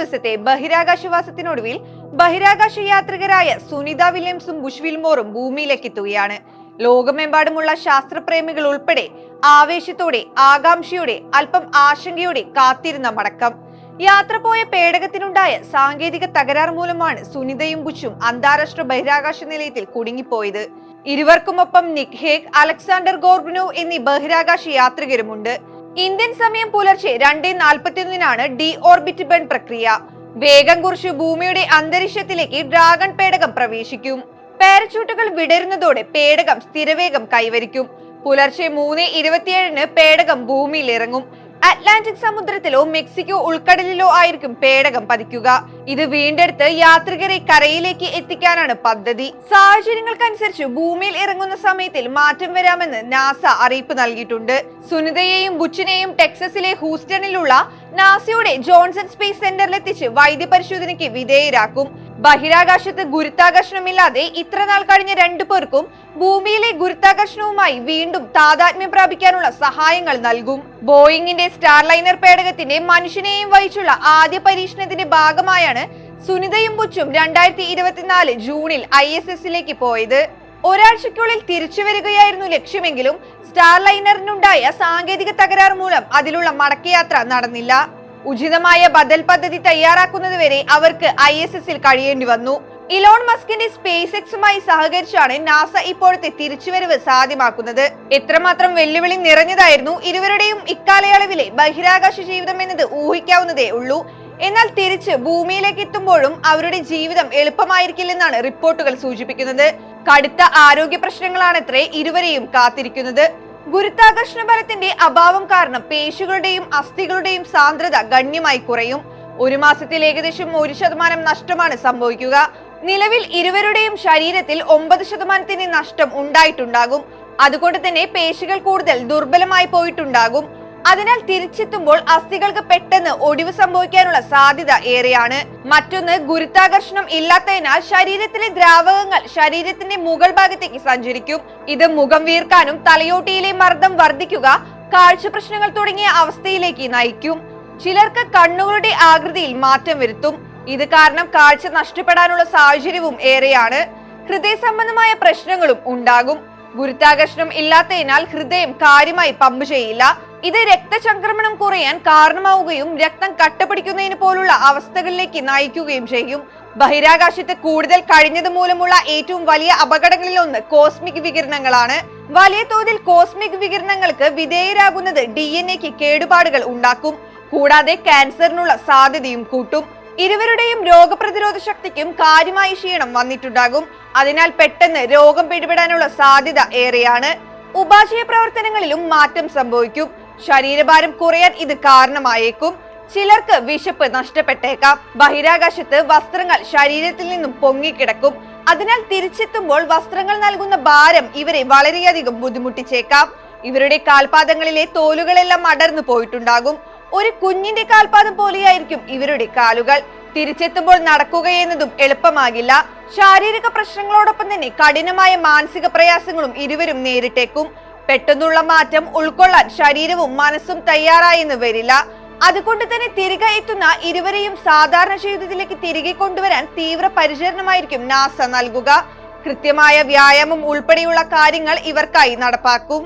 ദിവസത്തെ ബഹിരാകാശവാസത്തിനൊടുവിൽ ബഹിരാകാശ യാത്രികരായ സുനിത വില്യംസും ബുഷ് വിൽമോറും ഭൂമിയിലേക്ക് എത്തുകയാണ്. ലോകമെമ്പാടുമുള്ള ശാസ്ത്രപ്രേമികൾ ഉൾപ്പെടെ ആവേശത്തോടെ, ആകാംക്ഷയോടെ, അല്പം ആശങ്കയോടെ കാത്തിരുന്ന മടക്കം. യാത്ര പോയ പേടകത്തിനുണ്ടായ സാങ്കേതിക തകരാർ മൂലമാണ് സുനിതയും ബുഷും അന്താരാഷ്ട്ര ബഹിരാകാശ നിലയത്തിൽ കുടുങ്ങിപ്പോയത്. ഇരുവർക്കുമൊപ്പം നിക് ഹേഗ്, അലക്സാണ്ടർ ഗോർബനോവ് എന്നീ ബഹിരാകാശ യാത്രികരുമുണ്ട്. ഇന്ത്യൻ സമയം പുലർച്ചെ 2:41 ഡി ഓർബിറ്റ് ബേൺ പ്രക്രിയ. വേഗം കുറിച്ച് ഭൂമിയുടെ അന്തരീക്ഷത്തിലേക്ക് ഡ്രാഗൺ പേടകം പ്രവേശിക്കും. പാരച്യൂട്ടുകൾ വിടരുന്നതോടെ പേടകം സ്ഥിരവേഗം കൈവരിക്കും. പുലർച്ചെ 3:27 പേടകം ഭൂമിയിൽ ഇറങ്ങും. അറ്റ്ലാന്റിക് സമുദ്രത്തിലോ മെക്സിക്കോ ഉൾക്കടലിലോ ആയിരിക്കും പേടകം പതിക്കുക. ഇത് വീണ്ടെടുത്ത് യാത്രികരെ കരയിലേക്ക് എത്തിക്കാനാണ് പദ്ധതി. സാഹചര്യങ്ങൾക്കനുസരിച്ച് ഭൂമിയിൽ ഇറങ്ങുന്ന സമയത്തിൽ മാറ്റം വരാമെന്ന് നാസ അറിയിപ്പ് നൽകിയിട്ടുണ്ട്. സുനിതയെയും ബുച്ചിനെയും ടെക്സസിലെ ഹൂസ്റ്റണിലുള്ള നാസയുടെ ജോൺസൺ സ്പേസ് സെന്ററിലെത്തിച്ച് വൈദ്യപരിശോധനയ്ക്ക് വിധേയരാക്കും. ബഹിരാകാശത്ത് ഗുരുത്വാകർഷണമില്ലാതെ ഇത്രനാൾ കഴിഞ്ഞ രണ്ടു പേർക്കും ഭൂമിയിലെ ഗുരുത്വാകർഷണവുമായി വീണ്ടും താതാത്മ്യം പ്രാപിക്കാനുള്ള സഹായങ്ങൾ നൽകും. ബോയിങ്ങിന്റെ സ്റ്റാർലൈനർ പേടകത്തിന്റെ മനുഷ്യനെയും വഹിച്ചുള്ള ആദ്യ പരീക്ഷണത്തിന്റെ ഭാഗമായാണ് സുനിതയും ബുച്ചും 2024 ജൂണിൽ ISSലേക്ക് പോയത്. ഒരാഴ്ചയ്ക്കുള്ളിൽ തിരിച്ചു വരികയായിരുന്നു ലക്ഷ്യമെങ്കിലും സ്റ്റാർലൈനറിനുണ്ടായ സാങ്കേതിക തകരാർ മൂലം അതിലുള്ള മടക്കയാത്ര നടന്നില്ല. ഉചിതമായ ബദൽ പദ്ധതി തയ്യാറാക്കുന്നതുവരെ അവർക്ക് ISSൽ കഴിയേണ്ടി വന്നു. ഇലോൺ മസ്കിന്റെ സ്പേസ് എക്സുമായി സഹകരിച്ചാണ് നാസ ഇപ്പോഴത്തെ തിരിച്ചുവരവ് സാധ്യമാക്കുന്നത്. എത്രമാത്രം വെല്ലുവിളി നിറഞ്ഞതായിരുന്നു ഇരുവരുടെയും ഇക്കാലയളവിലെ ബഹിരാകാശ ജീവിതം എന്നത് ഊഹിക്കാവുന്നതേ ഉള്ളൂ. എന്നാൽ തിരിച്ച് ഭൂമിയിലേക്ക് എത്തുമ്പോഴും അവരുടെ ജീവിതം എളുപ്പമായിരിക്കില്ലെന്നാണ് റിപ്പോർട്ടുകൾ സൂചിപ്പിക്കുന്നത്. കടുത്ത ആരോഗ്യ പ്രശ്നങ്ങളാണത്രേ ഇരുവരെയും കാത്തിരിക്കുന്നത്. ഗുരുത്വാകർഷണ ബലത്തിന്റെ അഭാവം കാരണം പേശികളുടെയും അസ്ഥികളുടെയും സാന്ദ്രത ഗണ്യമായി കുറയും. ഒരു മാസത്തിൽ ഏകദേശം 1% നഷ്ടമാണ് സംഭവിക്കുക. നിലവിൽ ഇരുവരുടെയും ശരീരത്തിൽ 9% നഷ്ടം ഉണ്ടായിട്ടുണ്ടാകും. അതുകൊണ്ട് തന്നെ പേശികൾ കൂടുതൽ ദുർബലമായി പോയിട്ടുണ്ടാകും. അതിനാൽ തിരിച്ചെത്തുമ്പോൾ അസ്ഥികൾക്ക് പെട്ടെന്ന് ഒടിവ് സംഭവിക്കാനുള്ള സാധ്യത ഏറെയാണ്. മറ്റൊന്ന്, ഗുരുത്വാകർഷണം ഇല്ലാത്തതിനാൽ ശരീരത്തിലെ ദ്രാവകങ്ങൾ ശരീരത്തിന്റെ മുകൾ ഭാഗത്തേക്ക് സഞ്ചരിക്കും. ഇത് മുഖം വീർക്കാനും തലയോട്ടിയിലെ മർദ്ദം വർദ്ധിക്കുക, കാഴ്ച പ്രശ്നങ്ങൾ തുടങ്ങിയ അവസ്ഥയിലേക്ക് നയിക്കും. ചിലർക്ക് കണ്ണുകളുടെ ആകൃതിയിൽ മാറ്റം വരുത്തും. ഇത് കാരണം കാഴ്ച നഷ്ടപ്പെടാനുള്ള സാഹചര്യവും ഏറെയാണ്. ഹൃദയ സംബന്ധമായ പ്രശ്നങ്ങളും ഉണ്ടാകും. ഗുരുത്വാകർഷണം ഇല്ലാത്തതിനാൽ ഹൃദയം കാര്യമായി പമ്പ് ചെയ്യില്ല. ഇത് രക്തചംക്രമണം കുറയാൻ കാരണമാവുകയും രക്തം കട്ടപിടിക്കുന്നതിന് പോലുള്ള അവസ്ഥകളിലേക്ക് നയിക്കുകയും ചെയ്യും. ബഹിരാകാശത്ത് കൂടുതൽ കഴിഞ്ഞത് മൂലമുള്ള ഏറ്റവും വലിയ അപകടങ്ങളിലൊന്ന് കോസ്മിക് വികിരണങ്ങളാണ്. വലിയ തോതിൽ കോസ്മിക് വികിരണങ്ങൾക്ക് വിധേയരാകുന്നത് DNA-ക്ക് കേടുപാടുകൾ ഉണ്ടാക്കും. കൂടാതെ ക്യാൻസറിനുള്ള സാധ്യതയും കൂട്ടും. ഇരുവരുടെയും രോഗപ്രതിരോധ ശക്തിക്കും കാര്യമായ ക്ഷീണം വന്നിട്ടുണ്ടാകും. അതിനാൽ പെട്ടെന്ന് രോഗം പിടിപെടാനുള്ള സാധ്യത ഏറെയാണ്. ഉപാശയ പ്രവർത്തനങ്ങളിലും മാറ്റം സംഭവിക്കും. ശരീരഭാരം കുറയാൻ ഇത് കാരണമായേക്കും. ചിലർക്ക് വിശപ്പ് നഷ്ടപ്പെട്ടേക്കാം. ബഹിരാകാശത്ത് വസ്ത്രങ്ങൾ ശരീരത്തിൽ നിന്നും പൊങ്ങിക്കിടക്കും. അതിനാൽ തിരിച്ചെത്തുമ്പോൾ വസ്ത്രങ്ങൾ നൽകുന്ന ഭാരം ഇവരെ വളരെയധികം ബുദ്ധിമുട്ടിച്ചേക്കാം. ഇവരുടെ കാൽപാദങ്ങളിലെ തോലുകളെല്ലാം അടർന്നു പോയിട്ടുണ്ടാകും. ഒരു കുഞ്ഞിന്റെ കാൽപാദം പോലെയായിരിക്കും ഇവരുടെ കാലുകൾ. തിരിച്ചെത്തുമ്പോൾ നടക്കുകയെന്നതും എളുപ്പമാകില്ല. ശാരീരിക പ്രശ്നങ്ങളോടൊപ്പം തന്നെ കഠിനമായ മാനസിക പ്രയാസങ്ങളും ഇരുവരും നേരിട്ടേക്കും. പെട്ടെന്നുള്ള മാറ്റം ഉൾക്കൊള്ളാൻ ശരീരവും മനസ്സും തയ്യാറായെന്ന് വരില്ല. അതുകൊണ്ട് തന്നെ തിരികെ എത്തുന്ന ഇരുവരെയും സാധാരണ ജീവിതത്തിലേക്ക് തിരികെ കൊണ്ടുവരാൻ തീവ്ര പരിചരണമായിരിക്കും നാസ നൽകുക. കൃത്യമായ വ്യായാമം ഉൾപ്പെടെയുള്ള കാര്യങ്ങൾ ഇവർക്കായി നടപ്പാക്കും.